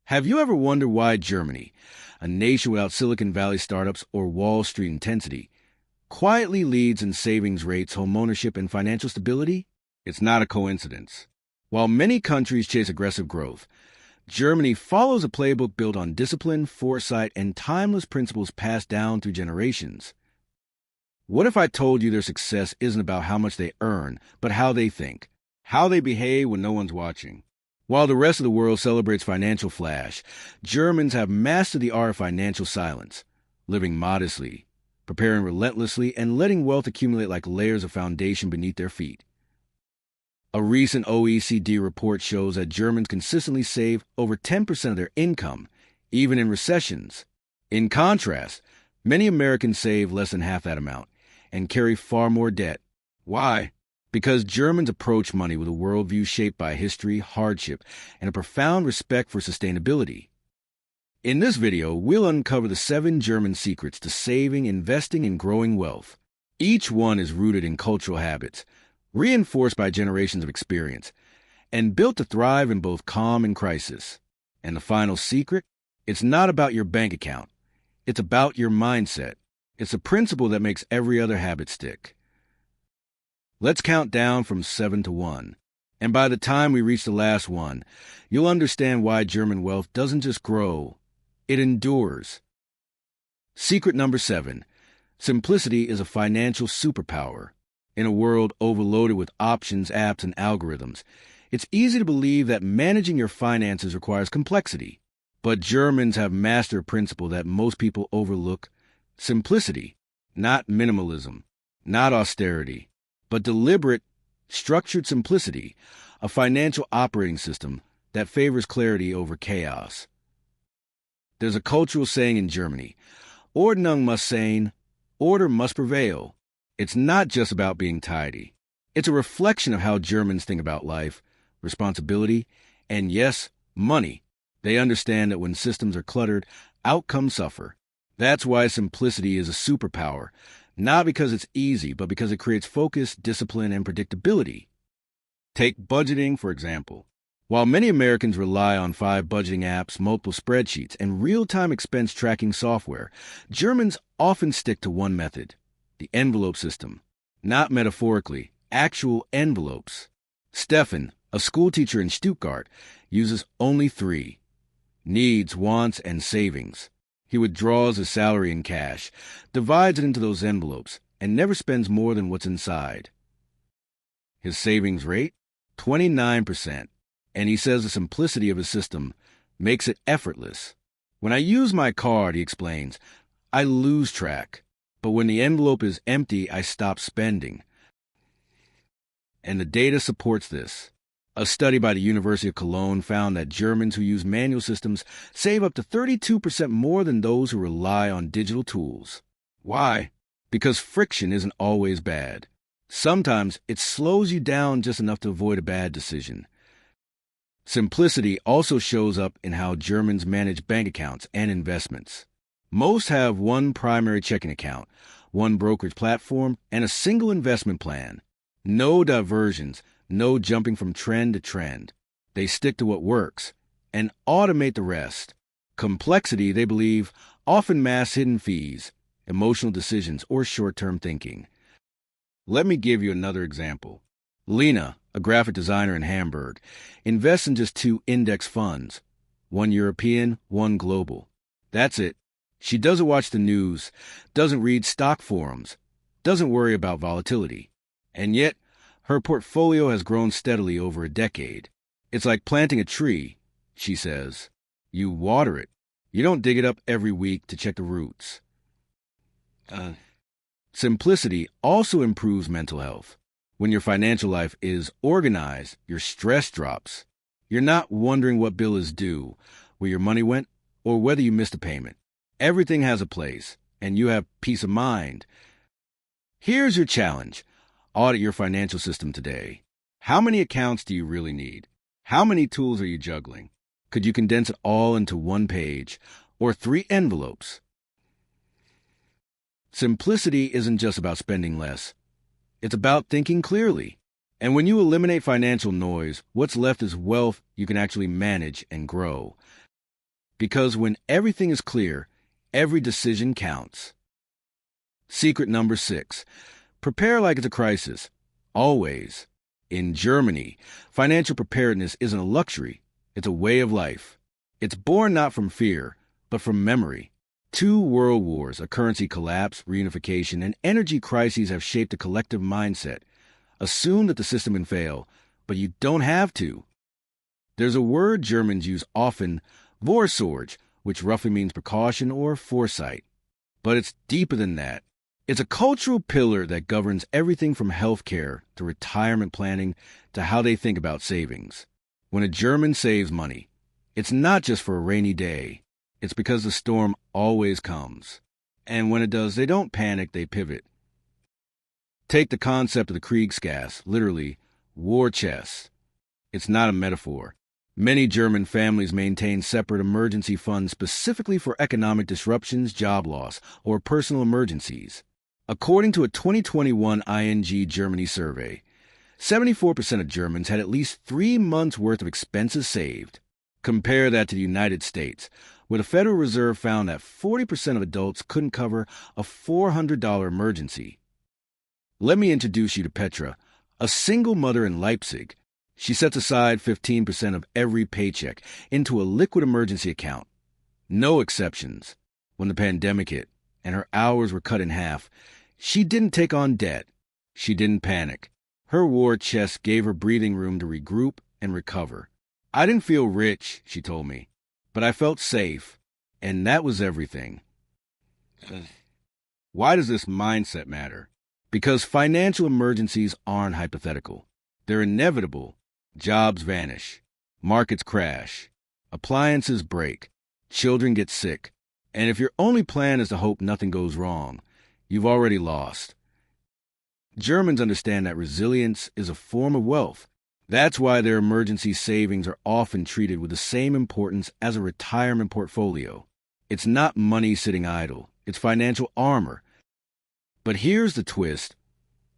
Have you ever wondered why Germany, a nation without Silicon Valley startups or Wall Street intensity, quietly leads in savings rates, homeownership, and financial stability? It's not a coincidence. While many countries chase aggressive growth, Germany follows a playbook built on discipline, foresight, and timeless principles passed down through generations. What if I told you their success isn't about how much they earn, but how they think, how they behave when no one's watching? While the rest of the world celebrates financial flash, Germans have mastered the art of financial silence, living modestly, preparing relentlessly, and letting wealth accumulate like layers of foundation beneath their feet. A recent OECD report shows that Germans consistently save over 10% of their income, even in recessions. In contrast, many Americans save less than half that amount and carry far more debt. Why? Because Germans approach money with a worldview shaped by history, hardship, and a profound respect for sustainability. In this video, we'll uncover the 7 German secrets to saving, investing, and growing wealth. Each one is rooted in cultural habits, reinforced by generations of experience, and built to thrive in both calm and crisis. And the final secret? It's not about your bank account. It's about your mindset. It's a principle that makes every other habit stick. Let's count down from 7 to 1. And by the time we reach the last one, you'll understand why German wealth doesn't just grow, it endures. Secret number 7. Simplicity is a financial superpower. In a world overloaded with options, apps, and algorithms, it's easy to believe that managing your finances requires complexity. But Germans have mastered a principle that most people overlook: simplicity, not minimalism, not austerity, but deliberate, structured simplicity, a financial operating system that favors clarity over chaos. There's a cultural saying in Germany: Ordnung muss sein, order must prevail. It's not just about being tidy. It's a reflection of how Germans think about life, responsibility, and yes, money. They understand that when systems are cluttered, outcomes suffer. That's why simplicity is a superpower, not because it's easy, but because it creates focus, discipline, and predictability. Take budgeting, for example. While many Americans rely on 5 budgeting apps, multiple spreadsheets, and real-time expense tracking software, Germans often stick to one method: the envelope system. Not metaphorically, actual envelopes. Stefan, a schoolteacher in Stuttgart, uses only 3: needs, wants, and savings. He withdraws his salary in cash, divides it into those envelopes, and never spends more than what's inside. His savings rate? 29%. And he says the simplicity of his system makes it effortless. When I use my card, he explains, I lose track. But when the envelope is empty, I stop spending. And the data supports this. A study by the University of Cologne found that Germans who use manual systems save up to 32% more than those who rely on digital tools. Why? Because friction isn't always bad. Sometimes it slows you down just enough to avoid a bad decision. Simplicity also shows up in how Germans manage bank accounts and investments. Most have one primary checking account, one brokerage platform, and a single investment plan. No diversions, no jumping from trend to trend. They stick to what works and automate the rest. Complexity, they believe, often masks hidden fees, emotional decisions, or short-term thinking. Let me give you another example. Lena, a graphic designer in Hamburg, invests in just 2 index funds, one European, one global. That's it. She doesn't watch the news, doesn't read stock forums, doesn't worry about volatility. And yet, her portfolio has grown steadily over a decade. It's like planting a tree, she says. You water it. You don't dig it up every week to check the roots. Simplicity also improves mental health. When your financial life is organized, your stress drops. You're not wondering what bill is due, where your money went, or whether you missed a payment. Everything has a place, and you have peace of mind. Here's your challenge. Audit your financial system today. How many accounts do you really need? How many tools are you juggling? Could you condense it all into 1 page or 3 envelopes? Simplicity isn't just about spending less. It's about thinking clearly. And when you eliminate financial noise, what's left is wealth you can actually manage and grow. Because when everything is clear, every decision counts. Secret number 6. Prepare like it's a crisis. Always. In Germany, financial preparedness isn't a luxury. It's a way of life. It's born not from fear, but from memory. 2 world wars, a currency collapse, reunification, and energy crises have shaped a collective mindset. Assume that the system can fail, but you don't have to. There's a word Germans use often, Vorsorge, which roughly means precaution or foresight. But it's deeper than that. It's a cultural pillar that governs everything from healthcare to retirement planning to how they think about savings. When a German saves money, it's not just for a rainy day. It's because the storm always comes. And when it does, they don't panic, they pivot. Take the concept of the Kriegsgasse, literally, war chest. It's not a metaphor. Many German families maintain separate emergency funds specifically for economic disruptions, job loss, or personal emergencies. According to a 2021 ING Germany survey, 74% of Germans had at least 3 months' worth of expenses saved. Compare that to the United States, where the Federal Reserve found that 40% of adults couldn't cover a $400 emergency. Let me introduce you to Petra, a single mother in Leipzig. She sets aside 15% of every paycheck into a liquid emergency account. No exceptions. When the pandemic hit and her hours were cut in half, she didn't take on debt. She didn't panic. Her war chest gave her breathing room to regroup and recover. I didn't feel rich, she told me, but I felt safe, and that was everything. Why does this mindset matter? Because financial emergencies aren't hypothetical. They're inevitable. Jobs vanish. Markets crash. Appliances break. Children get sick. And if your only plan is to hope nothing goes wrong, you've already lost. Germans understand that resilience is a form of wealth. That's why their emergency savings are often treated with the same importance as a retirement portfolio. It's not money sitting idle. It's financial armor. But here's the twist.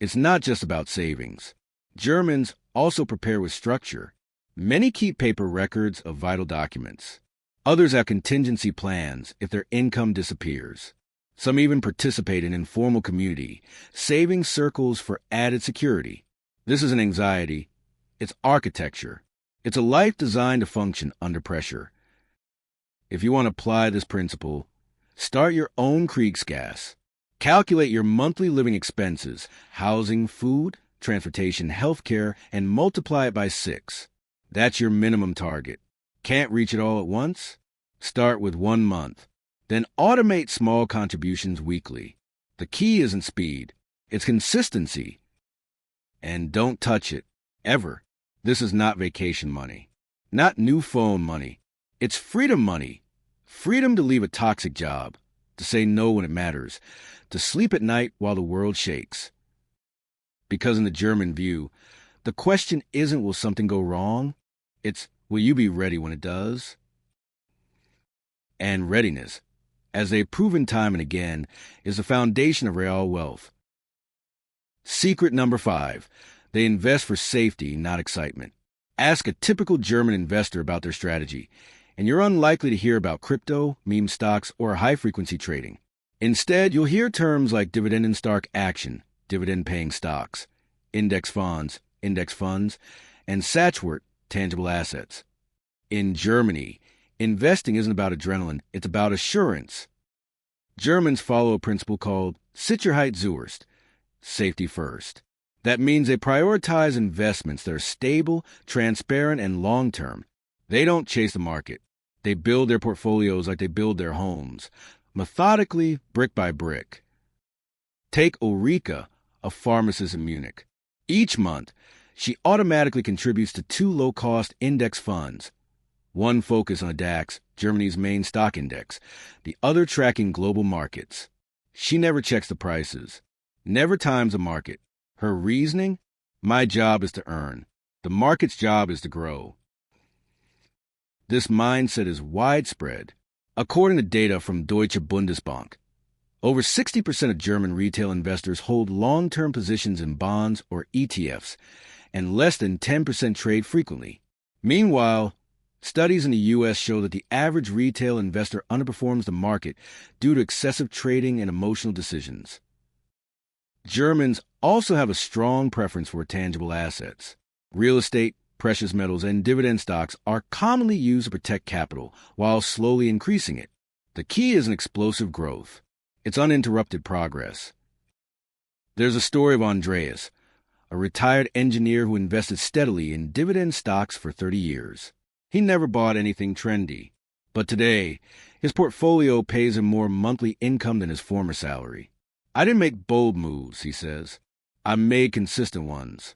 It's not just about savings. Germans also prepare with structure. Many keep paper records of vital documents. Others have contingency plans if their income disappears. Some even participate in informal community, saving circles for added security. This isn't anxiety. It's architecture. It's a life designed to function under pressure. If you want to apply this principle, start your own Kriegsgasse. Calculate your monthly living expenses, housing, food, transportation, healthcare, and multiply it by 6. That's your minimum target. Can't reach it all at once? Start with 1 month. Then automate small contributions weekly. The key isn't speed. It's consistency. And don't touch it. Ever. This is not vacation money. Not new phone money. It's freedom money. Freedom to leave a toxic job. To say no when it matters. To sleep at night while the world shakes. Because in the German view, the question isn't will something go wrong? It's will you be ready when it does? And readiness, as they've proven time and again, is the foundation of real wealth. Secret number 5. They invest for safety, not excitement. Ask a typical German investor about their strategy, and you're unlikely to hear about crypto, meme stocks, or high-frequency trading. Instead, you'll hear terms like dividend and stock action, dividend-paying stocks, index funds, and Satchwort, tangible assets. In Germany, investing isn't about adrenaline, it's about assurance. Germans follow a principle called Sicherheit zuerst, safety first. That means they prioritize investments that are stable, transparent, and long-term. They don't chase the market. They build their portfolios like they build their homes, methodically, brick by brick. Take Ulrika, a pharmacist in Munich. Each month, she automatically contributes to 2 low-cost index funds. One focused on the DAX, Germany's main stock index, the other tracking global markets. She never checks the prices, never times the market. Her reasoning? My job is to earn. The market's job is to grow. This mindset is widespread. According to data from Deutsche Bundesbank, over 60% of German retail investors hold long-term positions in bonds or ETFs, and less than 10% trade frequently. Meanwhile, Studies in the U.S. show that the average retail investor underperforms the market due to excessive trading and emotional decisions. Germans also have a strong preference for tangible assets. Real estate, precious metals, and dividend stocks are commonly used to protect capital while slowly increasing it. The key is an explosive growth. It's uninterrupted progress. There's a story of Andreas, a retired engineer who invested steadily in dividend stocks for 30 years. He never bought anything trendy, but today, his portfolio pays him more monthly income than his former salary. I didn't make bold moves, he says. I made consistent ones.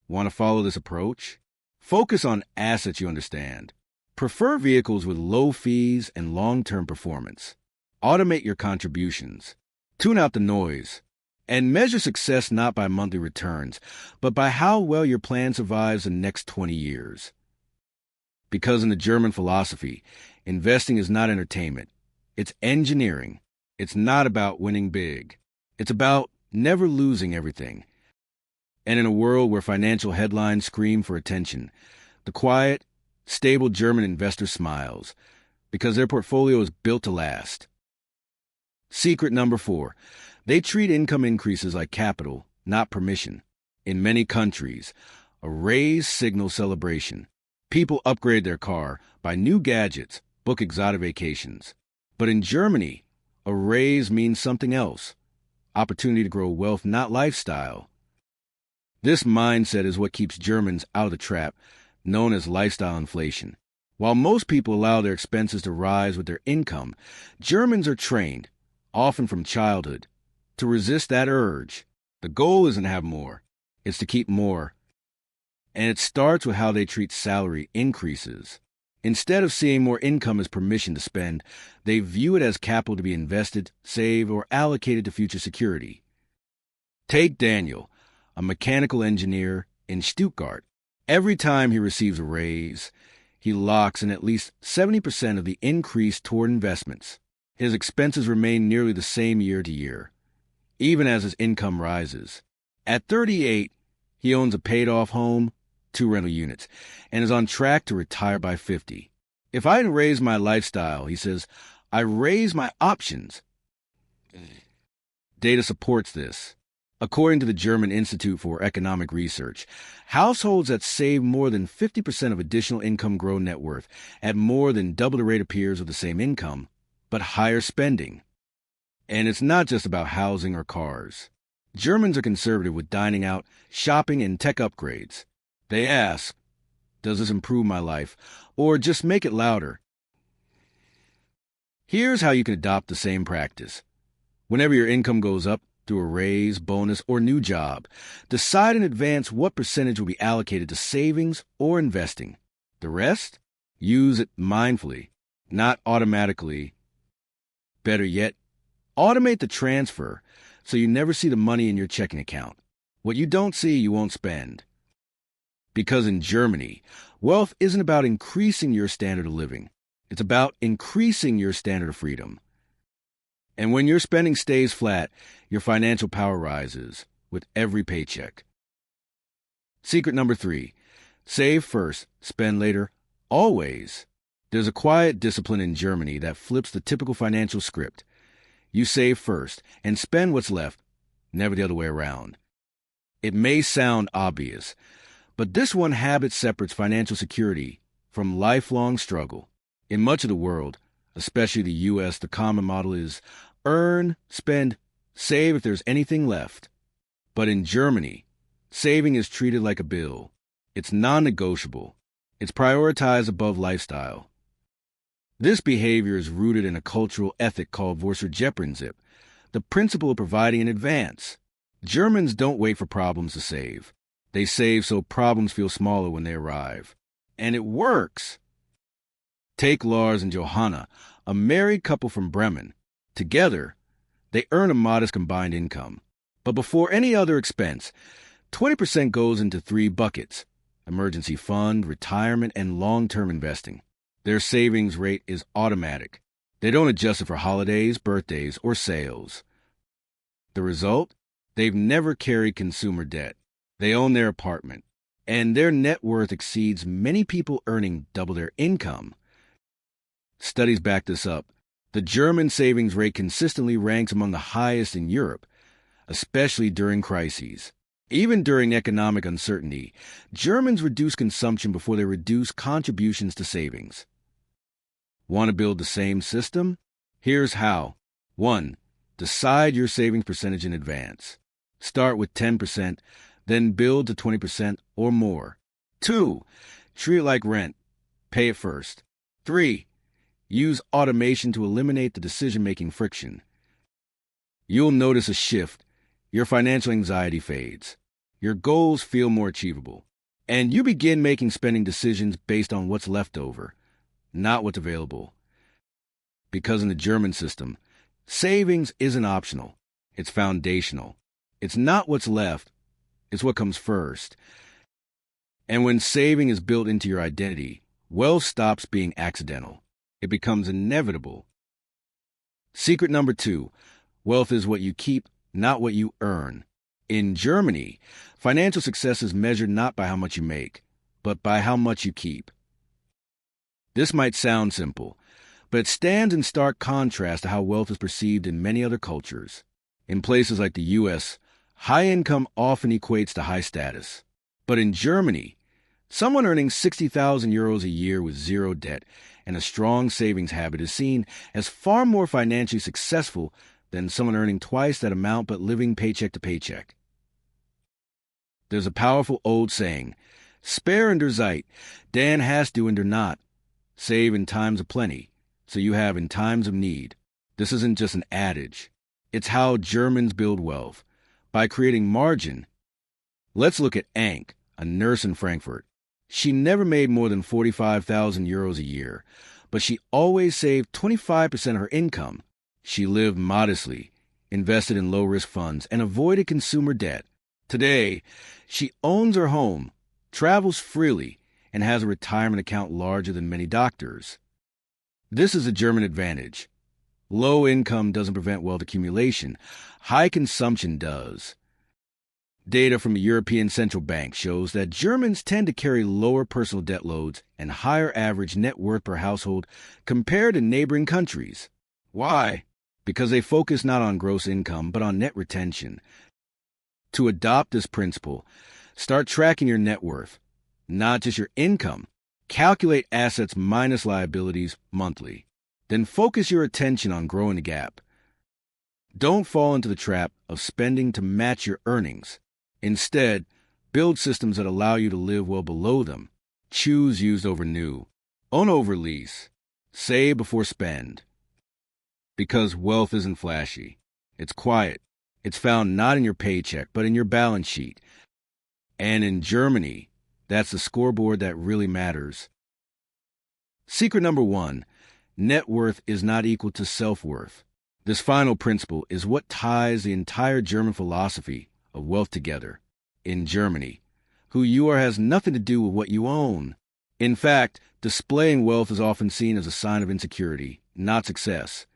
Want to follow this approach? Focus on assets you understand. Prefer vehicles with low fees and long-term performance. Automate your contributions. Tune out the noise. And measure success not by monthly returns, but by how well your plan survives the next 20 years. Because in the German philosophy, investing is not entertainment. It's engineering. It's not about winning big. It's about never losing everything. And in a world where financial headlines scream for attention, the quiet, stable German investor smiles because their portfolio is built to last. Secret number 4. They treat income increases like capital, not permission. In many countries, a raise signals celebration. People upgrade their car, buy new gadgets, book exotic vacations. But in Germany, a raise means something else. Opportunity to grow wealth, not lifestyle. This mindset is what keeps Germans out of the trap known as lifestyle inflation. While most people allow their expenses to rise with their income, Germans are trained, often from childhood, to resist that urge. The goal isn't to have more, it's to keep more. And it starts with how they treat salary increases. Instead of seeing more income as permission to spend, they view it as capital to be invested, saved, or allocated to future security. Take Daniel, a mechanical engineer in Stuttgart. Every time he receives a raise, he locks in at least 70% of the increase toward investments. His expenses remain nearly the same year to year, even as his income rises. At 38, he owns a paid-off home, 2 rental units, and is on track to retire by 50. If I didn't raise my lifestyle, he says, I raise my options. Data supports this. According to the German Institute for Economic Research, households that save more than 50% of additional income grow net worth at more than double the rate of peers with the same income, but higher spending. And it's not just about housing or cars. Germans are conservative with dining out, shopping, and tech upgrades. They ask, does this improve my life, or just make it louder? Here's how you can adopt the same practice. Whenever your income goes up, through a raise, bonus, or new job, decide in advance what percentage will be allocated to savings or investing. The rest, use it mindfully, not automatically. Better yet, automate the transfer so you never see the money in your checking account. What you don't see, you won't spend. Because in Germany, wealth isn't about increasing your standard of living. It's about increasing your standard of freedom. And when your spending stays flat, your financial power rises with every paycheck. Secret number 3, save first, spend later, always. There's a quiet discipline in Germany that flips the typical financial script. You save first and spend what's left, never the other way around. It may sound obvious, but this one habit separates financial security from lifelong struggle. In much of the world, especially the U.S., the common model is earn, spend, save if there's anything left. But in Germany, saving is treated like a bill. It's non-negotiable. It's prioritized above lifestyle. This behavior is rooted in a cultural ethic called Vorsorgeprinzip, the principle of providing in advance. Germans don't wait for problems to save. They save so problems feel smaller when they arrive. And it works. Take Lars and Johanna, a married couple from Bremen. Together, they earn a modest combined income. But before any other expense, 20% goes into 3 buckets: emergency fund, retirement, and long-term investing. Their savings rate is automatic. They don't adjust it for holidays, birthdays, or sales. The result? They've never carried consumer debt. They own their apartment. and their net worth exceeds many people earning double their income. Studies back this up. The German savings rate consistently ranks among the highest in Europe, especially during crises. Even during economic uncertainty, Germans reduce consumption before they reduce contributions to savings. Want to build the same system? Here's how. 1. Decide your savings percentage in advance. Start with 10%, then build to 20% or more. 2. Treat it like rent. Pay it first. 3. Use automation to eliminate the decision-making friction. You'll notice a shift. Your financial anxiety fades. Your goals feel more achievable. And you begin making spending decisions based on what's left over, not what's available. Because in the German system, savings isn't optional. It's foundational. It's not what's left. It's what comes first. And when saving is built into your identity, wealth stops being accidental. It becomes inevitable. Secret number 2, wealth is what you keep, not what you earn. In Germany, financial success is measured not by how much you make, but by how much you keep. This might sound simple, but it stands in stark contrast to how wealth is perceived in many other cultures. In places like the U.S., high income often equates to high status. But in Germany, someone earning 60,000 euros a year with zero debt and a strong savings habit is seen as far more financially successful than someone earning twice that amount but living paycheck to paycheck. There's a powerful old saying, spare in der Zeit, dann hast du in der Not. Save in times of plenty, so you have in times of need. This isn't just an adage. It's how Germans build wealth, by creating margin. Let's look at Ank, a nurse in Frankfurt. She never made more than 45,000 euros a year, but she always saved 25% of her income. She lived modestly, invested in low-risk funds, and avoided consumer debt. Today, she owns her home, travels freely, and has a retirement account larger than many doctors. This is a German advantage. Low income doesn't prevent wealth accumulation. High consumption does. Data from the European Central Bank shows that Germans tend to carry lower personal debt loads and higher average net worth per household compared to neighboring countries. Why? Because they focus not on gross income, but on net retention. To adopt this principle, start tracking your net worth, not just your income. Calculate assets minus liabilities monthly. Then focus your attention on growing the gap. Don't fall into the trap of spending to match your earnings. Instead, build systems that allow you to live well below them. Choose used over new. Own over lease. Save before spend. Because wealth isn't flashy. It's quiet. It's found not in your paycheck, but in your balance sheet. And in Germany, that's the scoreboard that really matters. Secret number 1, net worth is not equal to self-worth. This final principle is what ties the entire German philosophy of wealth together. In Germany, who you are has nothing to do with what you own. In fact, displaying wealth is often seen as a sign of insecurity, not success.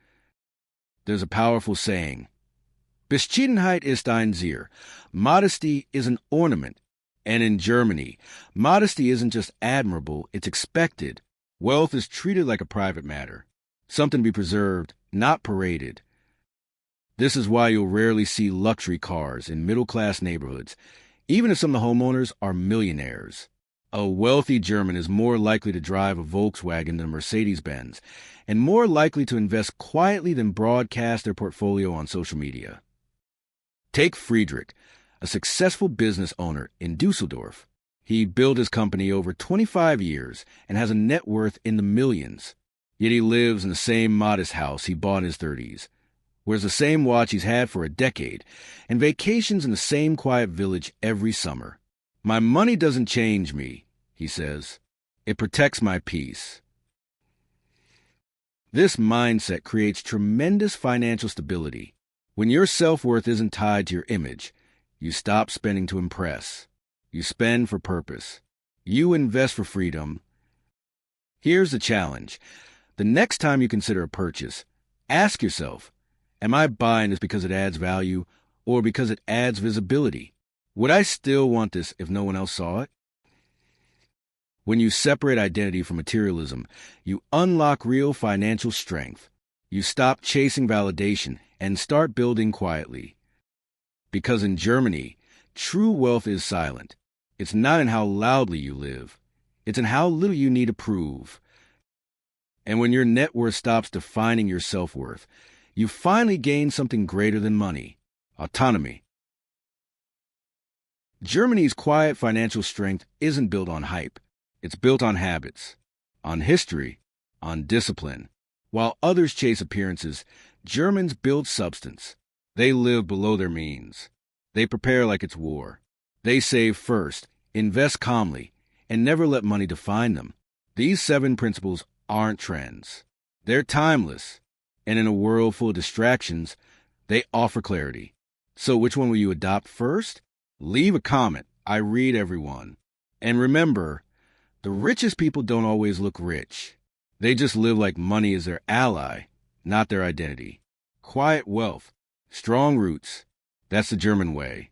There's a powerful saying, Bescheidenheit ist ein Zier. Modesty is an ornament. And in Germany, modesty isn't just admirable, it's expected. Wealth is treated like a private matter, something to be preserved, not paraded. This is why you'll rarely see luxury cars in middle-class neighborhoods, even if some of the homeowners are millionaires. A wealthy German is more likely to drive a Volkswagen than a Mercedes-Benz, and more likely to invest quietly than broadcast their portfolio on social media. Take Friedrich, a successful business owner in Dusseldorf. He built his company over 25 years and has a net worth in the millions. Yet he lives in the same modest house he bought in his 30s, wears the same watch he's had for a decade, and vacations in the same quiet village every summer. My money doesn't change me, he says. It protects my peace. This mindset creates tremendous financial stability. When your self-worth isn't tied to your image, you stop spending to impress. You spend for purpose. You invest for freedom. Here's the challenge. The next time you consider a purchase, ask yourself, am I buying this because it adds value or because it adds visibility? Would I still want this if no one else saw it? When you separate identity from materialism, you unlock real financial strength. You stop chasing validation and start building quietly. Because in Germany, true wealth is silent. It's not in how loudly you live. It's in how little you need to prove. And when your net worth stops defining your self-worth, you finally gain something greater than money: autonomy. Germany's quiet financial strength isn't built on hype. It's built on habits, on history, on discipline. While others chase appearances, Germans build substance. They live below their means. They prepare like it's war. They save first, invest calmly, and never let money define them. These 7 principles aren't trends. They're timeless. And in a world full of distractions, they offer clarity. So which one will you adopt first? Leave a comment. I read everyone. And remember, the richest people don't always look rich. They just live like money is their ally, not their identity. Quiet wealth, strong roots. That's the German way.